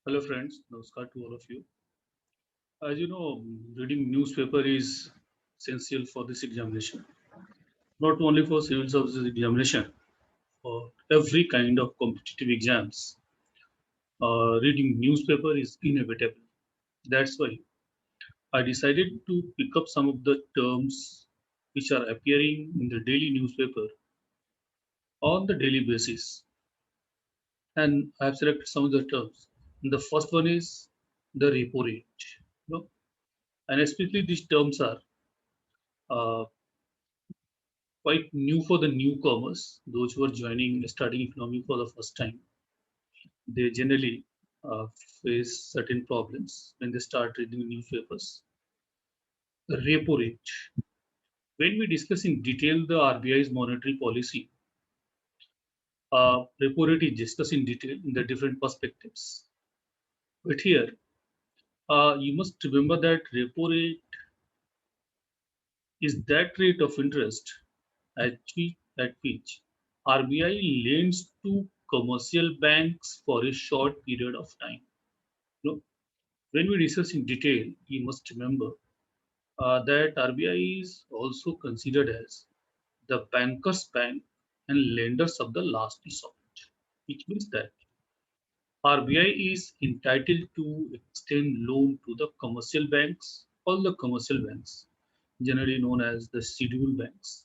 Hello friends, namaskar to all of you. As you know, reading newspaper is essential for this examination. Not only for civil services examination, for every kind of competitive exams, reading newspaper is inevitable. That's why I decided to pick up some of the terms which are appearing in the daily newspaper on the daily basis, and I have selected some of the terms. The first one is the repo rate. You know, and especially these terms are uh, quite new for the newcomers, those who are joining studying economy for the first time. They generally uh, face certain problems when they start reading newspapers. The repo rate. When we discuss in detail the RBI's monetary policy, repo rate is discussed in detail in the different perspectives. But here, you must remember that repo rate is that rate of interest at which RBI lends to commercial banks for a short period of time. You know, when we discuss in detail, you must remember that RBI is also considered as the bankers' bank and lenders of the last resort, which means that RBI is entitled to extend loan to the commercial banks, all the commercial banks, generally known as the scheduled banks,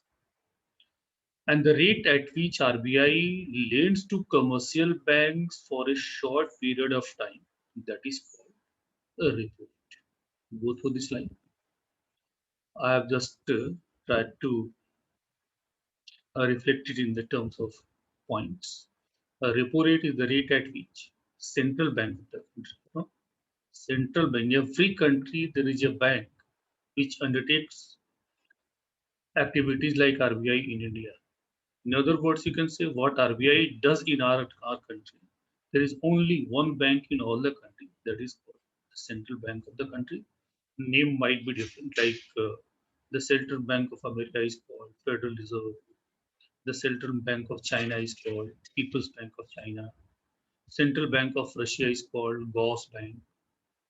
and the rate at which RBI lends to commercial banks for a short period of time, that is called a repo rate. Go through this line. I have just tried to reflect it in the terms of points. A repo rate is the rate at which central bank of the country, central bank, every country there is a bank which undertakes activities like RBI in India. In other words, you can say what RBI does in our country. There is only one bank in all the country, that is called the central bank of the country. Name might be different, like the Central Bank of America is called Federal Reserve. The Central Bank of China is called People's Bank of China. Central Bank of Russia is called Gauss Bank.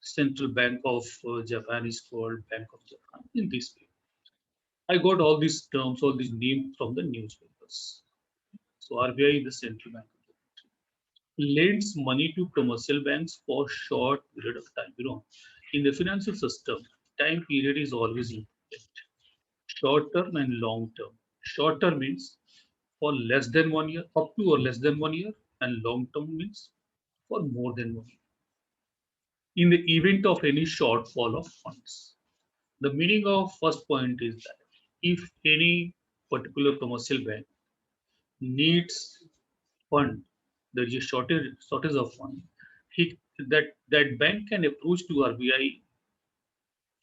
Central Bank of Japan is called Bank of Japan. In this way, I got all these terms, all these names from the newspapers. So RBI is the central bank of the country. Lends money to commercial banks for short period of time. In the financial system, time period is always important. Short term and long term. Short term means for less than 1 year, up to or less than 1 year, and long term means for more than 1 year. In the event of any shortfall of funds, the meaning of first point is that if any particular commercial bank needs fund, there is a shortage of fund, that bank can approach to RBI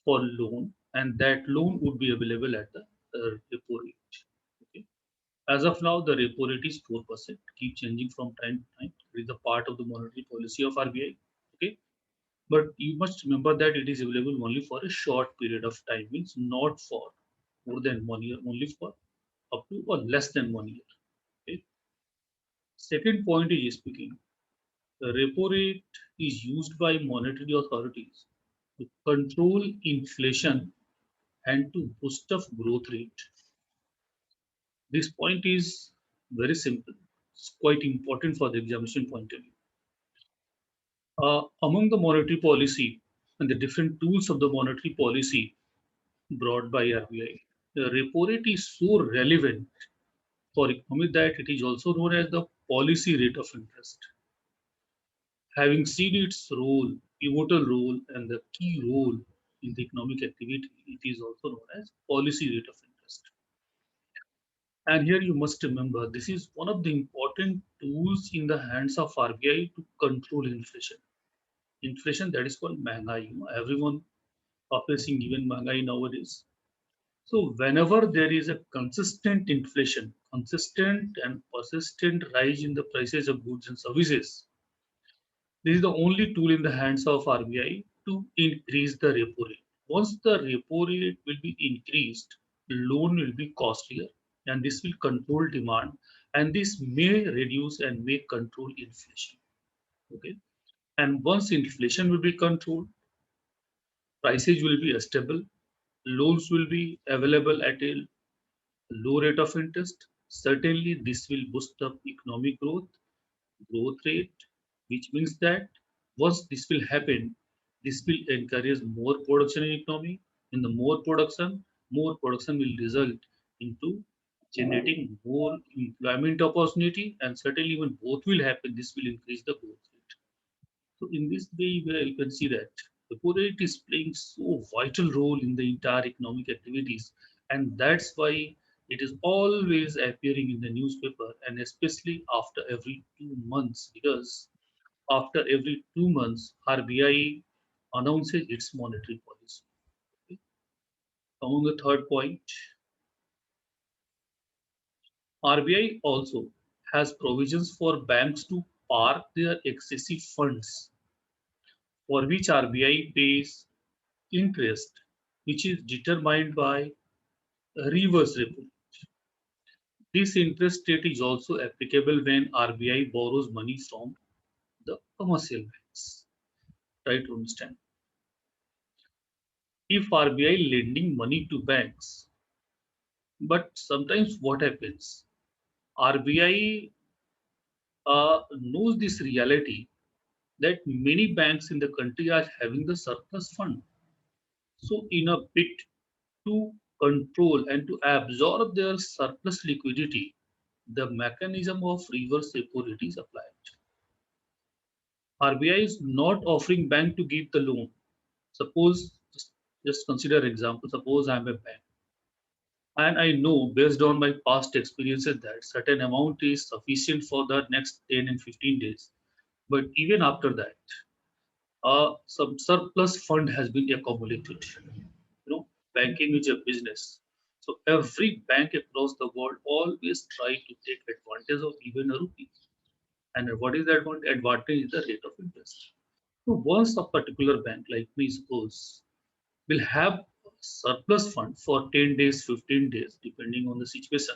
for loan, and that loan would be available at the repo rate. Okay. As of now, the repo rate is 4%, keep changing from time to time. It is a part of the monetary policy of RBI. Okay. But you must remember that it is available only for a short period of time, means not for more than 1 year, only for up to or less than 1 year. Okay. Second point is speaking. The repo rate is used by monetary authorities to control inflation and to boost up growth rate. This point is very simple. It's quite important for the examination point of view. Among the monetary policy and the different tools of the monetary policy brought by RBI, the repo rate is so relevant for economy that it is also known as the policy rate of interest. Having seen its role, pivotal role, and the key role in the economic activity, it is also known as policy rate of interest. And here you must remember this is one of the important tools in the hands of RBI to control inflation. Inflation that is called Mangai. Everyone are facing even Mangai nowadays. So whenever there is a consistent inflation, consistent and persistent rise in the prices of goods and services, this is the only tool in the hands of RBI to increase the repo rate. Once the repo rate will be increased, loan will be costlier, and this will control demand, and this may reduce and may control inflation. Okay, And once inflation will be controlled, prices will be stable, loans will be available at a low rate of interest. Certainly, this will boost up economic growth rate, which means that once this will happen, this will encourage more production in economy. In the more production will result into generating more employment opportunity, and certainly when both will happen, this will increase the growth rate. So in this way, where you can see that the repo rate is playing so vital role in the entire economic activities, and that's why it is always appearing in the newspaper, and especially after every 2 months, because after every 2 months, RBI announces its monetary policy. Okay. On the third point, RBI also has provisions for banks to park their excessive funds, for which RBI pays interest, which is determined by reverse repo. This interest rate is also applicable when RBI borrows money from the commercial banks. Try to understand. If RBI lending money to banks, but sometimes what happens? RBI knows this reality that many banks in the country are having the surplus fund. So, in a bid to control and to absorb their surplus liquidity, the mechanism of reverse repo rate is applied. RBI is not offering bank to give the loan. Suppose, just consider example. Suppose I am a bank and I know based on my past experiences that certain amount is sufficient for the next 10 and 15 days. But even after that, some surplus fund has been accumulated. Banking is a business. So every bank across the world always try to take advantage of even a rupee. And what is that one advantage? Is the rate of interest. So once a particular bank, like me, suppose, will have surplus fund for 10 days, 15 days, depending on the situation,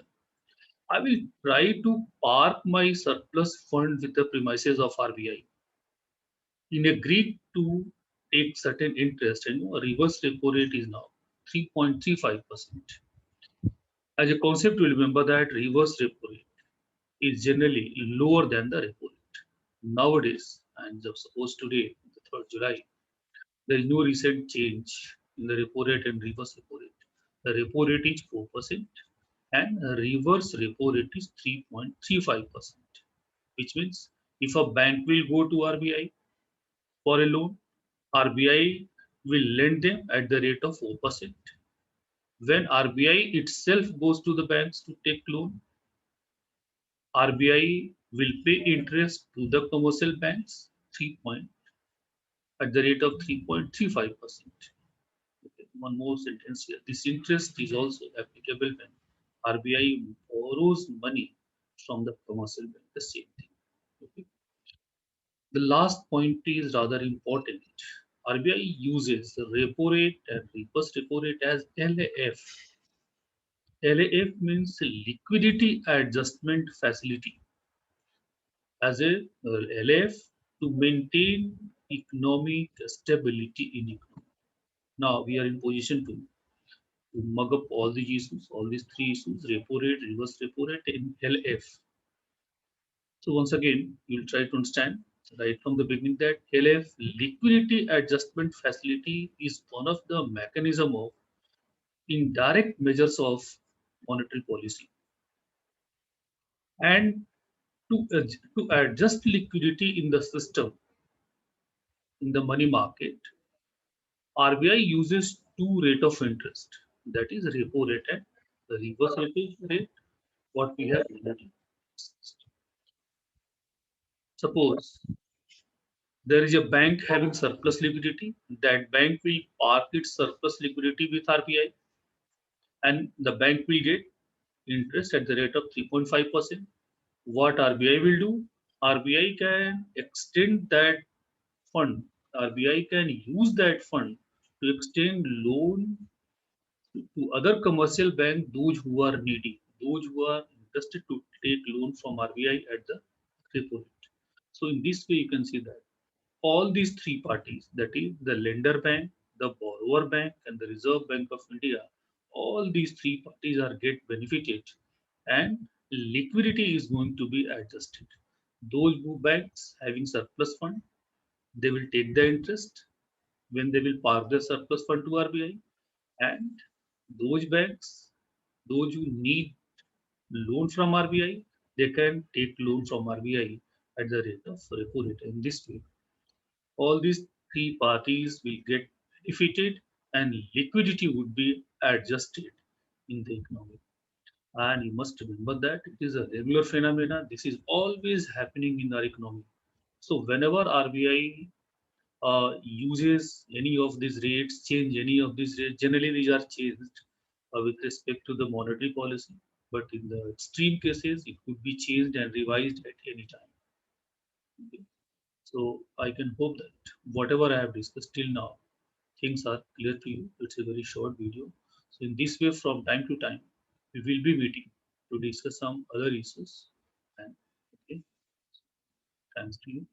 I will try to park my surplus fund with the premises of RBI in agreed to take certain interest, and a reverse repo rate is now 3.35%. As a concept, you remember that reverse repo rate is generally lower than the repo rate. Nowadays, and suppose today, the 3rd July, there is no recent change in the repo rate and reverse repo rate. The repo rate is 4% and the reverse repo rate is 3.35%, which means if a bank will go to RBI for a loan, RBI will lend them at the rate of 4%. When RBI itself goes to the banks to take loan, RBI will pay interest to the commercial banks 3 point at the rate of 3.35%. Okay, one more sentence here. This interest is also applicable when RBI borrows money from the commercial bank. The same thing. Okay. The last point is rather important. RBI uses the repo rate and reverse repo rate as LAF. LAF means liquidity adjustment facility. As a LAF to maintain economic stability in economy. Now we are in position to mug up all these issues, all these three issues: repo rate, reverse repo rate, and LF. So once again, you'll try to understand right from the beginning that LF, liquidity adjustment facility, is one of the mechanism of indirect measures of monetary policy. And to adjust liquidity in the system, in the money market, RBI uses two rate of interest, that is repo rate and the reverse repo rate, what we have already discussed. Suppose there is a bank having surplus liquidity, that bank will park its surplus liquidity with RBI and the bank will get interest at the rate of 3.5%. What RBI will do? RBI can extend that fund. RBI can use that fund to extend loan to other commercial banks, those who are needy, those who are interested to take loan from RBI at the repo rate. So in this way, you can see that all these three parties, that is the lender bank, the borrower bank, and the Reserve Bank of India, all these three parties are get benefited, and liquidity is going to be adjusted. Those who banks having surplus fund, they will take the interest when they will park the surplus fund to RBI, and those banks, those who need loan from RBI, they can take loan from RBI at the rate of repo rate. In this way, all these three parties will get benefited and liquidity would be adjusted in the economy. And you must remember that it is a regular phenomena. This is always happening in our economy. So whenever RBI uses any of these rates, change any of these rates, generally these are changed with respect to the monetary policy. But in the extreme cases, it could be changed and revised at any time. Okay. So I can hope that whatever I have discussed till now, things are clear to you. It's a very short video. So in this way, from time to time, we will be meeting to discuss some other issues. And okay, thanks to you.